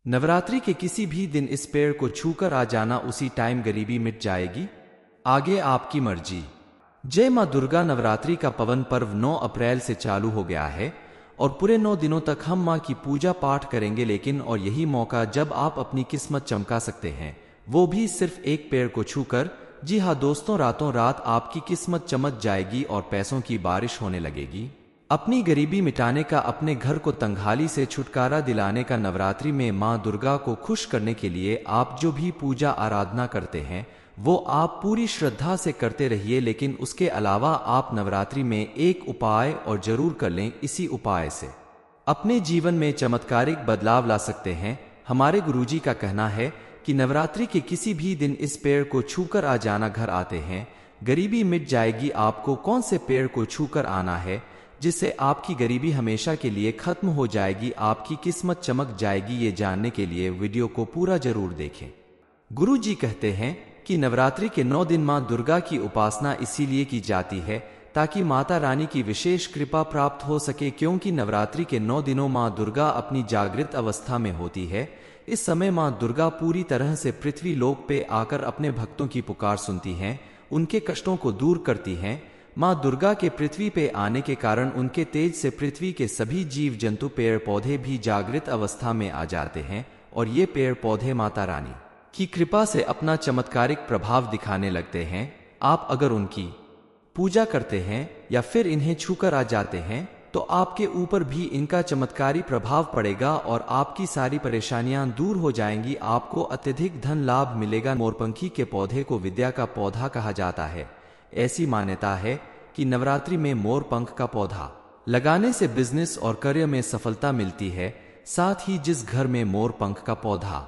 नवरात्रि के किसी भी दिन इस पेड़ को छूकर आ जाना, उसी टाइम गरीबी मिट जाएगी। आगे आपकी मर्जी। जय मां दुर्गा। नवरात्रि का पवन पर्व 9 अप्रैल से चालू हो गया है और पूरे 9 दिनों तक हम मां की पूजा पाठ करेंगे। लेकिन और यही मौका जब आप अपनी किस्मत चमका सकते हैं, वो भी सिर्फ एक पेड़ को छूकर। जी हाँ दोस्तों, रातों रात आपकी किस्मत चमक जाएगी और पैसों की बारिश होने लगेगी। अपनी गरीबी मिटाने का, अपने घर को तंगहाली से छुटकारा दिलाने का, नवरात्रि में मां दुर्गा को खुश करने के लिए आप जो भी पूजा आराधना करते हैं वो आप पूरी श्रद्धा से करते रहिए। लेकिन उसके अलावा आप नवरात्रि में एक उपाय और जरूर कर लें। इसी उपाय से अपने जीवन में चमत्कारिक बदलाव ला सकते हैं। हमारे गुरुजी का कहना है कि नवरात्रि के किसी भी दिन इस पेड़ को छूकर आ जाना, घर आते हैं गरीबी मिट जाएगी। आपको कौन से पेड़ को छूकर आना है जिससे आपकी गरीबी हमेशा के लिए खत्म हो जाएगी, आपकी किस्मत चमक जाएगी? ये जानने के लिए वीडियो को पूरा जरूर देखें। गुरु जी कहते हैं कि नवरात्रि के 9 दिन मां दुर्गा की उपासना इसीलिए की जाती है ताकि माता रानी की विशेष कृपा प्राप्त हो सके। क्योंकि नवरात्रि के 9 दिनों मां दुर्गा अपनी जागृत अवस्था में होती है। इस समय मां दुर्गा पूरी तरह से पृथ्वी लोक पे आकर अपने भक्तों की पुकार सुनती हैं, उनके कष्टों को दूर करती हैं। मां दुर्गा के पृथ्वी पे आने के कारण उनके तेज से पृथ्वी के सभी जीव जंतु, पेड़ पौधे भी जागृत अवस्था में आ जाते हैं और ये पेड़ पौधे माता रानी की कृपा से अपना चमत्कारिक प्रभाव दिखाने लगते हैं। आप अगर उनकी पूजा करते हैं या फिर इन्हें छूकर आ जाते हैं तो आपके ऊपर भी इनका चमत्कारी प्रभाव पड़ेगा और आपकी सारी परेशानियां दूर हो जाएंगी। आपको अत्यधिक धन लाभ मिलेगा। मोरपंखी के पौधे को विद्या का पौधा कहा जाता है। ऐसी मान्यता है कि नवरात्रि में मोर पंख का पौधा लगाने से बिजनेस और करियर में सफलता मिलती है। साथ ही जिस घर में मोर पंख का पौधा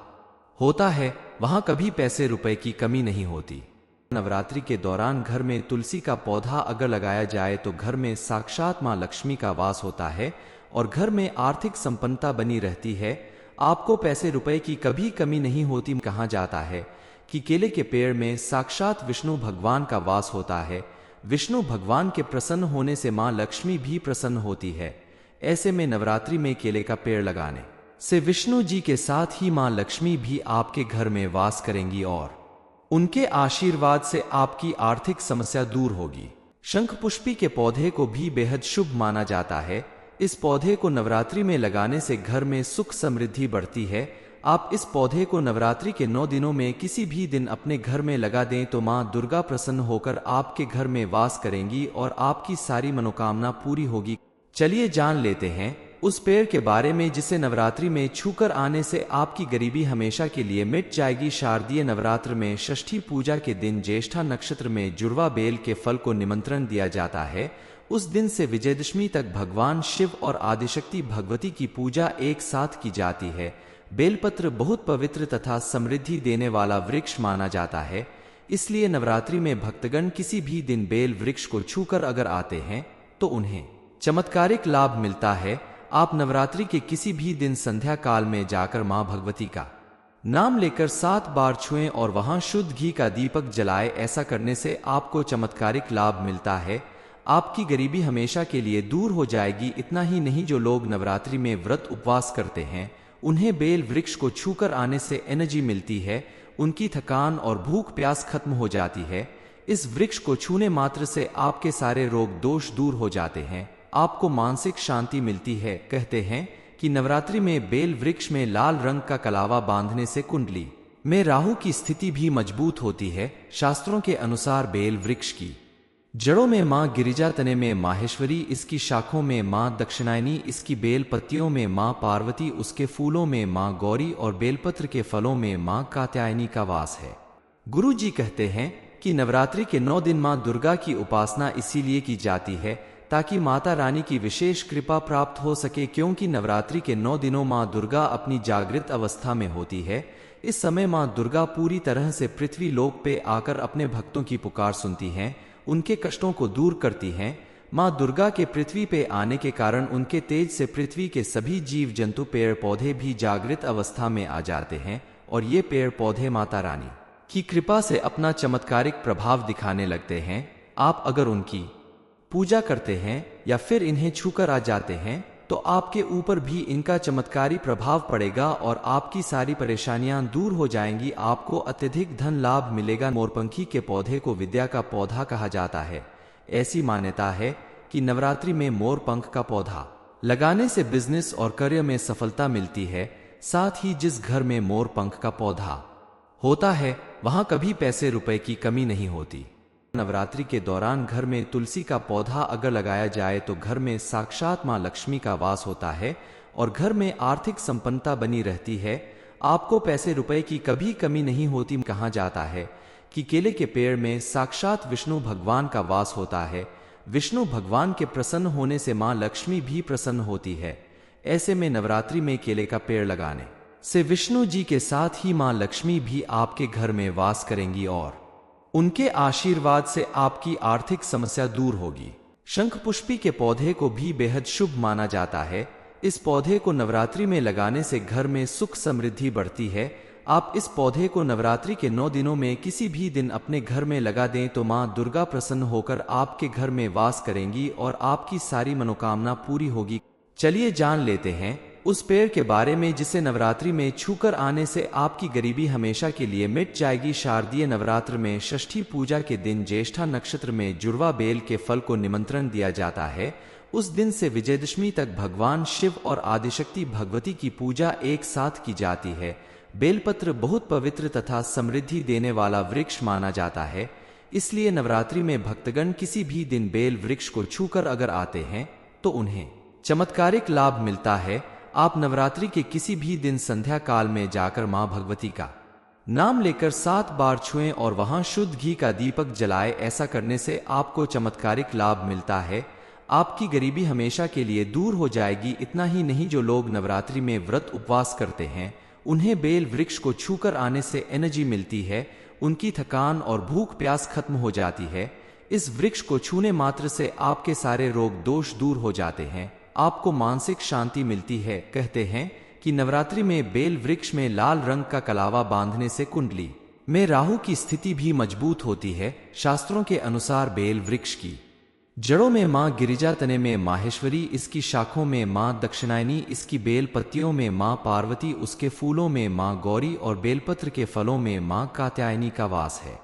होता है वहां कभी पैसे रुपए की कमी नहीं होती। नवरात्रि के दौरान घर में तुलसी का पौधा अगर लगाया जाए तो घर में साक्षात मां लक्ष्मी का वास होता है और घर में आर्थिक संपन्नता बनी रहती है। आपको पैसे रुपए की कभी कमी नहीं होती। कहा जाता है कि केले के पेड़ में साक्षात विष्णु भगवान का वास होता है। विष्णु भगवान के प्रसन्न होने से मां लक्ष्मी भी प्रसन्न होती है। ऐसे में नवरात्रि में केले का पेड़ लगाने से विष्णु जी के साथ ही मां लक्ष्मी भी आपके घर में वास करेंगी और उनके आशीर्वाद से आपकी आर्थिक समस्या दूर होगी। शंख पुष्पी के पौधे को भी बेहद शुभ माना जाता है। इस पौधे को नवरात्रि में लगाने से घर में सुख समृद्धि बढ़ती है। आप इस पौधे को नवरात्रि के 9 दिनों में किसी भी दिन अपने घर में लगा दें तो मां दुर्गा प्रसन्न होकर आपके घर में वास करेंगी और आपकी सारी मनोकामना पूरी होगी। चलिए जान लेते हैं उस पेड़ के बारे में जिसे नवरात्रि में छूकर आने से आपकी गरीबी हमेशा के लिए मिट जाएगी। शारदीय नवरात्र में षष्ठी पूजा के दिन ज्येष्ठा नक्षत्र में जुड़वा बेल के फल को निमंत्रण दिया जाता है। उस दिन से विजयदशमी तक भगवान शिव और आदिशक्ति भगवती की पूजा एक साथ की जाती है। बेलपत्र बहुत पवित्र तथा समृद्धि देने वाला वृक्ष माना जाता है। इसलिए नवरात्रि में भक्तगण किसी भी दिन बेल वृक्ष को छूकर अगर आते हैं तो उन्हें चमत्कारिक लाभ मिलता है। आप नवरात्रि के किसी भी दिन संध्या काल में जाकर मां भगवती का नाम लेकर 7 बार छुएं और वहां शुद्ध घी का दीपक जलाएं। ऐसा करने से आपको चमत्कारिक लाभ मिलता है। आपकी गरीबी हमेशा के लिए दूर हो जाएगी। इतना ही नहीं, जो लोग नवरात्रि में व्रत उपवास करते हैं उन्हें बेल वृक्ष को छूकर आने से एनर्जी मिलती है। उनकी थकान और भूख प्यास खत्म हो जाती है। इस वृक्ष को छूने मात्र से आपके सारे रोग दोष दूर हो जाते हैं। आपको मानसिक शांति मिलती है। कहते हैं कि नवरात्रि में बेल वृक्ष में लाल रंग का कलावा बांधने से कुंडली में राहु की स्थिति भी मजबूत होती है। शास्त्रों के अनुसार बेल वृक्ष की जड़ों में मां गिरिजा, तने में माहेश्वरी, इसकी शाखों में मां दक्षिणायनी, इसकी बेल पत्तियों में मां पार्वती, उसके फूलों में मां गौरी और बेलपत्र के फलों में मां कात्यायनी का वास है। गुरु जी कहते हैं कि नवरात्रि के 9 दिन मां दुर्गा की उपासना इसीलिए की जाती है ताकि माता रानी की विशेष कृपा प्राप्त हो सके। क्योंकि नवरात्रि के 9 दिनों मां दुर्गा अपनी जागृत अवस्था में होती है। इस समय मां दुर्गा पूरी तरह से पृथ्वी लोक पे आकर अपने भक्तों की पुकार सुनती हैं, उनके कष्टों को दूर करती हैं। मां दुर्गा के पृथ्वी पे आने के कारण उनके तेज से पृथ्वी के सभी जीव जंतु, पेड़ पौधे भी जागृत अवस्था में आ जाते हैं और ये पेड़ पौधे माता रानी की कृपा से अपना चमत्कारिक प्रभाव दिखाने लगते हैं। आप अगर उनकी पूजा करते हैं या फिर इन्हें छूकर आ जाते हैं तो आपके ऊपर भी इनका चमत्कारी प्रभाव पड़ेगा और आपकी सारी परेशानियां दूर हो जाएंगी। आपको अत्यधिक धन लाभ मिलेगा। मोरपंखी के पौधे को विद्या का पौधा कहा जाता है। ऐसी मान्यता है कि नवरात्रि में मोर पंख का पौधा लगाने से बिजनेस और करियर में सफलता मिलती है। साथ ही जिस घर में मोर पंख का पौधा होता है वहां कभी पैसे रुपए की कमी नहीं होती। नवरात्रि के दौरान घर में तुलसी का पौधा अगर लगाया जाए तो घर में साक्षात मां लक्ष्मी का वास होता है और घर में आर्थिक संपन्नता बनी रहती है। आपको पैसे रुपए की कभी कमी नहीं होती। कहा जाता है कि केले के पेड़ में साक्षात विष्णु भगवान का वास होता है। विष्णु भगवान के प्रसन्न होने से मां लक्ष्मी भी प्रसन्न होती है। ऐसे में नवरात्रि में केले का पेड़ लगाने से विष्णु जी के साथ ही मां लक्ष्मी भी आपके घर में वास करेंगी और उनके आशीर्वाद से आपकी आर्थिक समस्या दूर होगी। शंख पुष्पी के पौधे को भी बेहद शुभ माना जाता है। इस पौधे को नवरात्रि में लगाने से घर में सुख समृद्धि बढ़ती है। आप इस पौधे को नवरात्रि के 9 दिनों में किसी भी दिन अपने घर में लगा दें तो मां दुर्गा प्रसन्न होकर आपके घर में वास करेंगी और आपकी सारी मनोकामना पूरी होगी। चलिए जान लेते हैं उस पेड़ के बारे में जिसे नवरात्रि में छूकर आने से आपकी गरीबी हमेशा के लिए मिट जाएगी। शारदीय नवरात्र में षष्ठी पूजा के दिन ज्येष्ठा नक्षत्र में जुड़वा बेल के फल को निमंत्रण दिया जाता है। उस दिन से विजयदशमी तक भगवान शिव और आदिशक्ति भगवती की पूजा एक साथ की जाती है। बेलपत्र बहुत पवित्र तथा समृद्धि देने वाला वृक्ष माना जाता है, इसलिए नवरात्रि में भक्तगण किसी भी दिन बेल वृक्ष को छूकर अगर आते हैं तो उन्हें चमत्कारिक लाभ मिलता है। आप नवरात्रि के किसी भी दिन संध्या काल में जाकर मां भगवती का नाम लेकर 7 बार छुएं और वहां शुद्ध घी का दीपक जलाएं। ऐसा करने से आपको चमत्कारिक लाभ मिलता है। आपकी गरीबी हमेशा के लिए दूर हो जाएगी। इतना ही नहीं, जो लोग नवरात्रि में व्रत उपवास करते हैं उन्हें बेल वृक्ष को छूकर आने से एनर्जी मिलती है। उनकी थकान और भूख प्यास खत्म हो जाती है। इस वृक्ष को छूने मात्र से आपके सारे रोग दोष दूर हो जाते हैं। आपको मानसिक शांति मिलती है। कहते हैं कि नवरात्रि में बेल वृक्ष में लाल रंग का कलावा बांधने से कुंडली में राहु की स्थिति भी मजबूत होती है। शास्त्रों के अनुसार बेल वृक्ष की जड़ों में मां गिरिजा, तने में माहेश्वरी, इसकी शाखों में मां दक्षिणायनी, इसकी बेल पत्तियों में मां पार्वती, उसके फूलों में मां गौरी और बेलपत्र के फलों में मां कात्यायनी का वास है।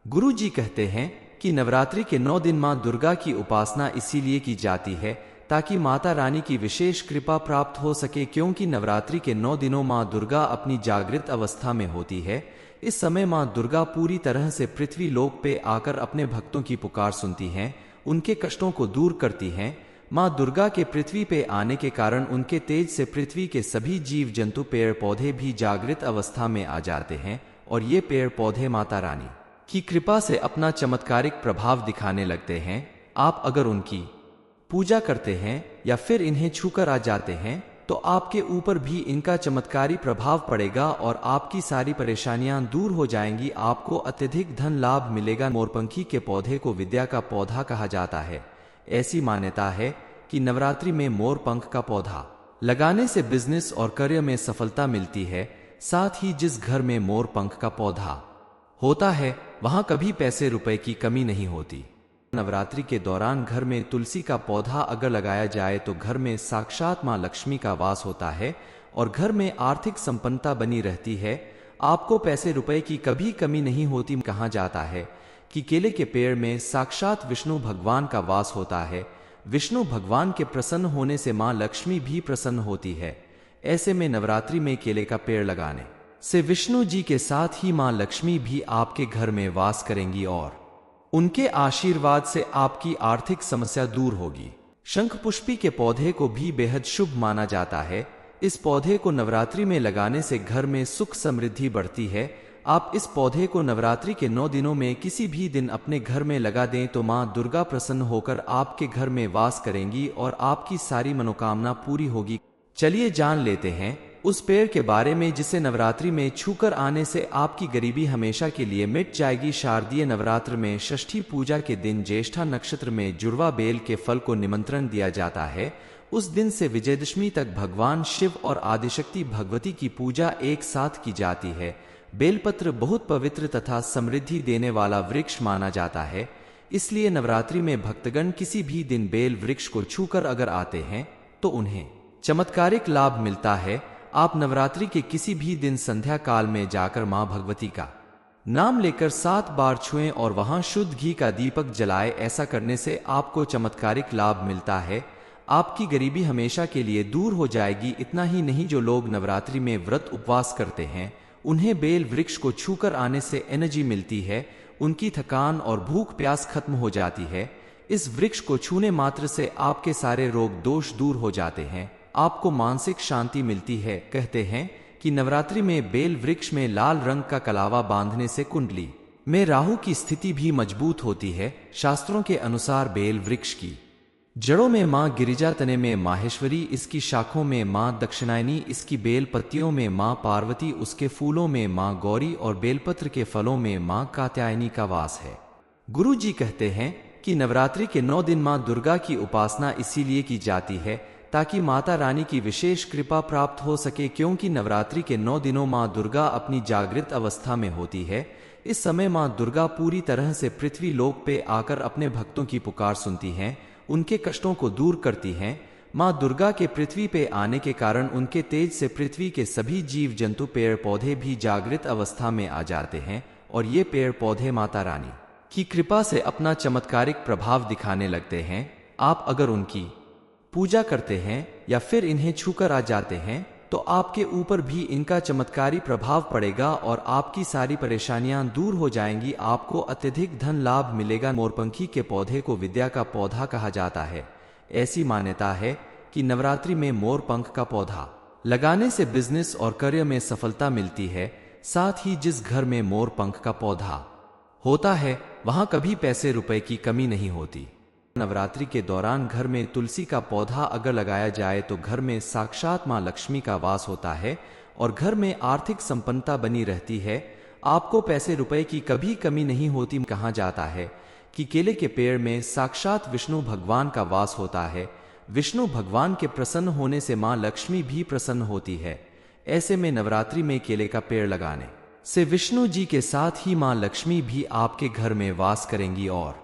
गुरु जी कहते हैं कि नवरात्रि के 9 दिन मां दुर्गा की उपासना इसीलिए की जाती है ताकि माता रानी की विशेष कृपा प्राप्त हो सके। क्योंकि नवरात्रि के 9 दिनों मां दुर्गा अपनी जागृत अवस्था में होती है। इस समय मां दुर्गा पूरी तरह से पृथ्वी लोक पे आकर अपने भक्तों की पुकार सुनती हैं, उनके कष्टों को दूर करती हैं। मां दुर्गा के पृथ्वी पे आने के कारण उनके तेज से पृथ्वी के सभी जीव जंतु, पेड़ पौधे भी जागृत अवस्था में आ जाते हैं और ये पेड़ पौधे माता रानी की कृपा से अपना चमत्कारिक प्रभाव दिखाने लगते हैं। आप अगर उनकी पूजा करते हैं या फिर इन्हें छूकर आ जाते हैं तो आपके ऊपर भी इनका चमत्कारी प्रभाव पड़ेगा और आपकी सारी परेशानियां दूर हो जाएंगी। आपको अत्यधिक धन लाभ मिलेगा। मोरपंखी के पौधे को विद्या का पौधा कहा जाता है। ऐसी मान्यता है कि नवरात्रि में मोर पंख का पौधा लगाने से बिजनेस और करियर में सफलता मिलती है। साथ ही जिस घर में मोर पंख का पौधा होता है वहां कभी पैसे रुपए की कमी नहीं होती। नवरात्रि के दौरान घर में तुलसी का पौधा अगर लगाया जाए तो घर में साक्षात मां लक्ष्मी का वास होता है और घर में आर्थिक संपन्नता बनी रहती है। आपको पैसे रुपए की कभी कमी नहीं होती। कहा जाता है कि केले के पेड़ में साक्षात विष्णु भगवान का वास होता है। विष्णु भगवान के प्रसन्न होने से मां लक्ष्मी भी प्रसन्न होती है। ऐसे में नवरात्रि में केले का पेड़ लगाने से विष्णु जी के साथ ही मां लक्ष्मी भी आपके घर में वास करेंगी और उनके आशीर्वाद से आपकी आर्थिक समस्या दूर होगी। शंख पुष्पी के पौधे को भी बेहद शुभ माना जाता है। इस पौधे को नवरात्रि में लगाने से घर में सुख समृद्धि बढ़ती है। आप इस पौधे को नवरात्रि के 9 दिनों में किसी भी दिन अपने घर में लगा दें तो मां दुर्गा प्रसन्न होकर आपके घर में वास करेंगी और आपकी सारी मनोकामना पूरी होगी। चलिए जान लेते हैं उस पेड़ के बारे में जिसे नवरात्रि में छूकर आने से आपकी गरीबी हमेशा के लिए मिट जाएगी। शारदीय नवरात्र में षष्ठी पूजा के दिन ज्येष्ठा नक्षत्र में जुड़वा बेल के फल को निमंत्रण दिया जाता है। उस दिन से विजयदशमी तक भगवान शिव और आदिशक्ति भगवती की पूजा एक साथ की जाती है। बेलपत्र बहुत पवित्र तथा समृद्धि देने वाला वृक्ष माना जाता है, इसलिए नवरात्रि में भक्तगण किसी भी दिन बेल वृक्ष को छूकर अगर आते हैं तो उन्हें चमत्कारिक लाभ मिलता है। आप नवरात्रि के किसी भी दिन संध्या काल में जाकर मां भगवती का नाम लेकर 7 बार छुएं और वहां शुद्ध घी का दीपक जलाएं। ऐसा करने से आपको चमत्कारिक लाभ मिलता है। आपकी गरीबी हमेशा के लिए दूर हो जाएगी। इतना ही नहीं, जो लोग नवरात्रि में व्रत उपवास करते हैं उन्हें बेल वृक्ष को छूकर आने से एनर्जी मिलती है। उनकी थकान और भूख प्यास खत्म हो जाती है। इस वृक्ष को छूने मात्र से आपके सारे रोग दोष दूर हो जाते हैं। आपको मानसिक शांति मिलती है। कहते हैं कि नवरात्रि में बेल वृक्ष में लाल रंग का कलावा बांधने से कुंडली में राहु की स्थिति भी मजबूत होती है। शास्त्रों के अनुसार बेल वृक्ष की जड़ों में मां गिरिजा, तने में माहेश्वरी, इसकी शाखों में मां दक्षिणायनी, इसकी बेल पत्तियों में मां पार्वती, उसके फूलों में मां गौरी और बेलपत्र के फलों में मां कात्यायनी का वास है। गुरु जी कहते हैं कि नवरात्रि के 9 दिन मां दुर्गा की उपासना इसीलिए की जाती है ताकि माता रानी की विशेष कृपा प्राप्त हो सके। क्योंकि नवरात्रि के 9 दिनों मां दुर्गा अपनी जागृत अवस्था में होती है। इस समय मां दुर्गा पूरी तरह से पृथ्वी लोक पे आकर अपने भक्तों की पुकार सुनती हैं, उनके कष्टों को दूर करती हैं। मां दुर्गा के पृथ्वी पे आने के कारण उनके तेज से पृथ्वी के सभी जीव जंतु, पेड़ पौधे भी जागृत अवस्था में आ जाते हैं और ये पेड़ पौधे माता रानी की कृपा से अपना चमत्कारिक प्रभाव दिखाने लगते हैं। आप अगर उनकी पूजा करते हैं या फिर इन्हें छूकर आ जाते हैं तो आपके ऊपर भी इनका चमत्कारी प्रभाव पड़ेगा और आपकी सारी परेशानियां दूर हो जाएंगी। आपको अत्यधिक धन लाभ मिलेगा। मोरपंखी के पौधे को विद्या का पौधा कहा जाता है। ऐसी मान्यता है कि नवरात्रि में मोर पंख का पौधा लगाने से बिजनेस और करियर में सफलता मिलती है। साथ ही जिस घर में मोर पंख का पौधा होता है वहां कभी पैसे रुपए की कमी नहीं होती। नवरात्रि के दौरान घर में तुलसी का पौधा अगर लगाया जाए तो घर में साक्षात मां लक्ष्मी का वास होता है और घर में आर्थिक संपन्नता बनी रहती है। आपको पैसे रुपए की कभी कमी नहीं होती। कहा जाता है कि केले के पेड़ में साक्षात विष्णु भगवान का वास होता है। विष्णु भगवान के प्रसन्न होने से मां लक्ष्मी भी प्रसन्न होती है। ऐसे में नवरात्रि में केले का पेड़ लगाने से विष्णु जी के साथ ही मां लक्ष्मी भी आपके घर में वास करेंगी और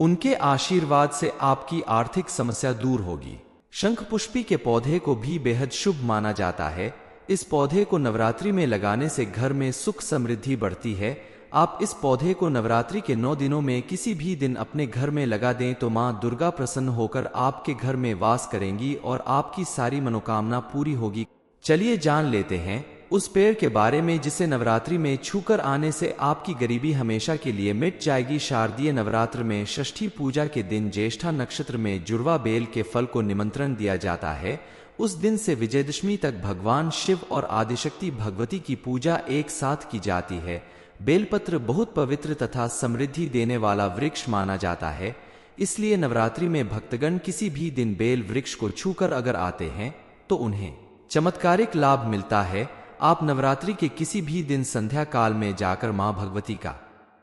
उनके आशीर्वाद से आपकी आर्थिक समस्या दूर होगी। शंख पुष्पी के पौधे को भी बेहद शुभ माना जाता है। इस पौधे को नवरात्रि में लगाने से घर में सुख समृद्धि बढ़ती है। आप इस पौधे को नवरात्रि के 9 दिनों में किसी भी दिन अपने घर में लगा दें तो मां दुर्गा प्रसन्न होकर आपके घर में वास करेंगी और आपकी सारी मनोकामना पूरी होगी। चलिए जान लेते हैं उस पेड़ के बारे में जिसे नवरात्रि में छूकर आने से आपकी गरीबी हमेशा के लिए मिट जाएगी। शारदीय नवरात्र में षष्ठी पूजा के दिन ज्येष्ठा नक्षत्र में जुड़वा बेल के फल को निमंत्रण दिया जाता है। उस दिन से विजयदशमी तक भगवान शिव और आदिशक्ति भगवती की पूजा एक साथ की जाती है। बेलपत्र बहुत पवित्र तथा समृद्धि देने वाला वृक्ष माना जाता है। इसलिए नवरात्रि में भक्तगण किसी भी दिन बेल वृक्ष को छूकर अगर आते हैं तो उन्हें चमत्कारिक लाभ मिलता है। आप नवरात्रि के किसी भी दिन संध्या काल में जाकर मां भगवती का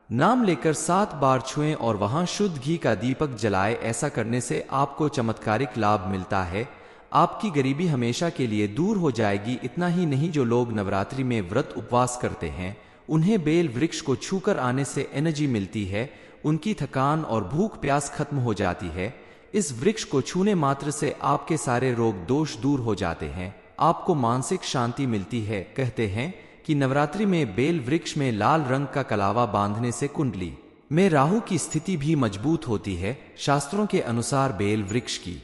नाम लेकर 7 बार छुएं और वहां शुद्ध घी का दीपक जलाएं। ऐसा करने से आपको चमत्कारिक लाभ मिलता है। आपकी गरीबी हमेशा के लिए दूर हो जाएगी। इतना ही नहीं, जो लोग नवरात्रि में व्रत उपवास करते हैं उन्हें बेल वृक्ष को छूकर आने से एनर्जी मिलती है। उनकी थकान और भूख प्यास खत्म हो जाती है। इस वृक्ष को छूने मात्र से आपके सारे रोग दोष दूर हो जाते हैं। आपको मानसिक शांति मिलती है। कहते हैं कि नवरात्रि में बेल वृक्ष में लाल रंग का कलावा बांधने से कुंडली में राहु की स्थिति भी मजबूत होती है। शास्त्रों के अनुसार बेल वृक्ष की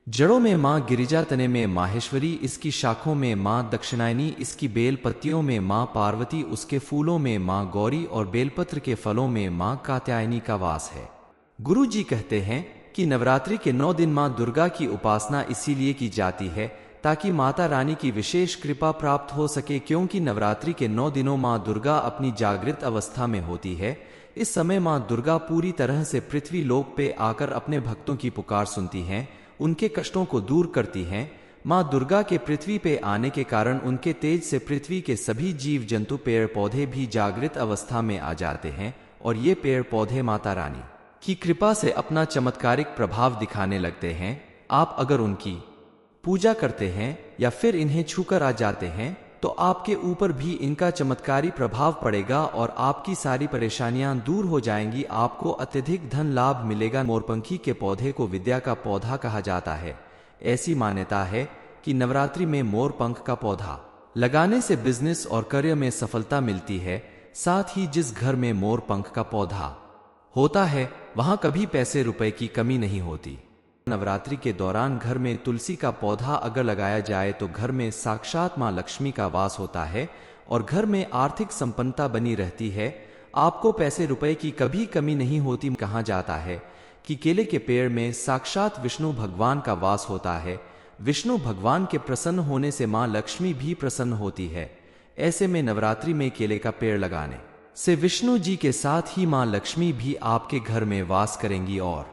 जड़ों में मां गिरिजा, तने में माहेश्वरी, इसकी शाखों में मां दक्षिणायनी, इसकी बेल पत्तियों में मां पार्वती, उसके फूलों में मां गौरी और बेलपत्र के फलों में मां कात्यायनी का वास है। गुरु जी कहते हैं कि नवरात्रि के 9 दिन मां दुर्गा की उपासना इसीलिए की जाती है ताकि माता रानी की विशेष कृपा प्राप्त हो सके। क्योंकि नवरात्रि के 9 दिनों मां दुर्गा अपनी जागृत अवस्था में होती है। इस समय मां दुर्गा पूरी तरह से पृथ्वी लोक पे आकर अपने भक्तों की पुकार सुनती हैं, उनके कष्टों को दूर करती हैं। मां दुर्गा के पृथ्वी पे आने के कारण उनके तेज से पृथ्वी के सभी जीव जंतु, पेड़ पौधे भी जागृत अवस्था में आ जाते हैं और ये पेड़ पौधे माता रानी की कृपा से अपना चमत्कारिक प्रभाव दिखाने लगते हैं। आप अगर उनकी पूजा करते हैं या फिर इन्हें छूकर आ जाते हैं तो आपके ऊपर भी इनका चमत्कारी प्रभाव पड़ेगा और आपकी सारी परेशानियां दूर हो जाएंगी। आपको अत्यधिक धन लाभ मिलेगा। मोरपंखी के पौधे को विद्या का पौधा कहा जाता है। ऐसी मान्यता है कि नवरात्रि में मोर पंख का पौधा लगाने से बिजनेस और करियर में सफलता मिलती है। साथ ही जिस घर में मोर पंख का पौधा होता है वहां कभी पैसे रुपए की कमी नहीं होती। नवरात्रि के दौरान घर में तुलसी का पौधा अगर लगाया जाए तो घर में साक्षात मां लक्ष्मी का वास होता है और घर में आर्थिक संपन्नता बनी रहती है। आपको पैसे रुपए की कभी कमी नहीं होती। कहा जाता है कि केले के पेड़ में साक्षात विष्णु भगवान का वास होता है। विष्णु भगवान के प्रसन्न होने से मां लक्ष्मी भी प्रसन्न होती है। ऐसे में नवरात्रि में केले का पेड़ लगाने से विष्णु जी के साथ ही मां लक्ष्मी भी आपके घर में वास करेंगी और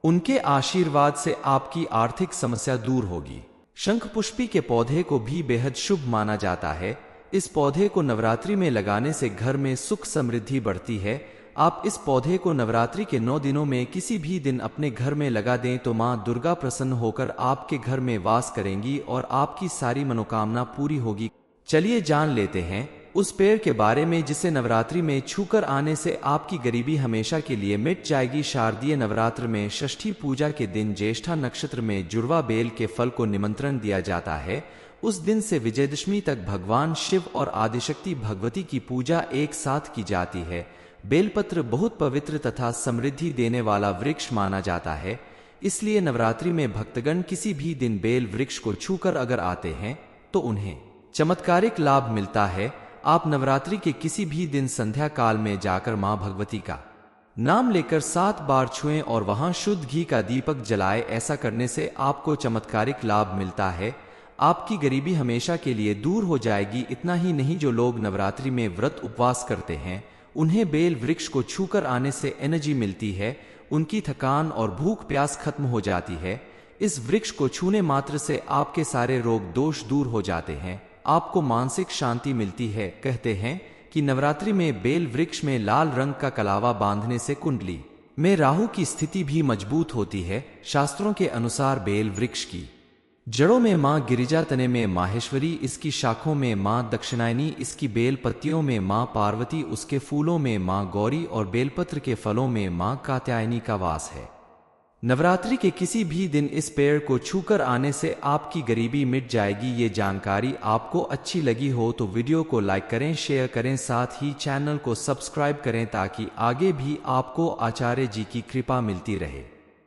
उनके आशीर्वाद से आपकी आर्थिक समस्या दूर होगी। शंख पुष्पी के पौधे को भी बेहद शुभ माना जाता है। इस पौधे को नवरात्रि में लगाने से घर में सुख समृद्धि बढ़ती है। आप इस पौधे को नवरात्रि के 9 दिनों में किसी भी दिन अपने घर में लगा दें तो मां दुर्गा प्रसन्न होकर आपके घर में वास करेंगी और आपकी सारी मनोकामना पूरी होगी। चलिए जान लेते हैं उस पेड़ के बारे में जिसे नवरात्रि में छूकर आने से आपकी गरीबी हमेशा के लिए मिट जाएगी। शारदीय नवरात्र में षष्ठी पूजा के दिन ज्येष्ठा नक्षत्र में जुड़वा बेल के फल को निमंत्रण दिया जाता है। उस दिन से विजयदशमी तक भगवान शिव और आदिशक्ति भगवती की पूजा एक साथ की जाती है। बेलपत्र बहुत पवित्र तथा समृद्धि देने वाला वृक्ष माना जाता है, इसलिए नवरात्रि में भक्तगण किसी भी दिन बेल वृक्ष को छूकर अगर आते हैं तो उन्हें चमत्कारिक लाभ मिलता है। आप नवरात्रि के किसी भी दिन संध्या काल में जाकर मां भगवती का नाम लेकर 7 बार छुएं और वहां शुद्ध घी का दीपक जलाएं। ऐसा करने से आपको चमत्कारिक लाभ मिलता है। आपकी गरीबी हमेशा के लिए दूर हो जाएगी। इतना ही नहीं, जो लोग नवरात्रि में व्रत उपवास करते हैं उन्हें बेल वृक्ष को छूकर आने से एनर्जी मिलती है। उनकी थकान और भूख प्यास खत्म हो जाती है। इस वृक्ष को छूने मात्र से आपके सारे रोग दोष दूर हो जाते हैं। आपको मानसिक शांति मिलती है। कहते हैं कि नवरात्रि में बेल वृक्ष में लाल रंग का कलावा बांधने से कुंडली में राहु की स्थिति भी मजबूत होती है। शास्त्रों के अनुसार बेल वृक्ष की जड़ों में मां गिरिजा, तने में माहेश्वरी, इसकी शाखों में मां दक्षिणायनी, इसकी बेल पत्तियों में मां पार्वती, उसके फूलों में मां गौरी और बेलपत्र के फलों में मां कात्यायनी का वास है। नवरात्रि के किसी भी दिन इस पेड़ को छूकर आने से आपकी गरीबी मिट जाएगी। ये जानकारी आपको अच्छी लगी हो तो वीडियो को लाइक करें, शेयर करें, साथ ही चैनल को सब्सक्राइब करें ताकि आगे भी आपको आचार्य जी की कृपा मिलती रहे।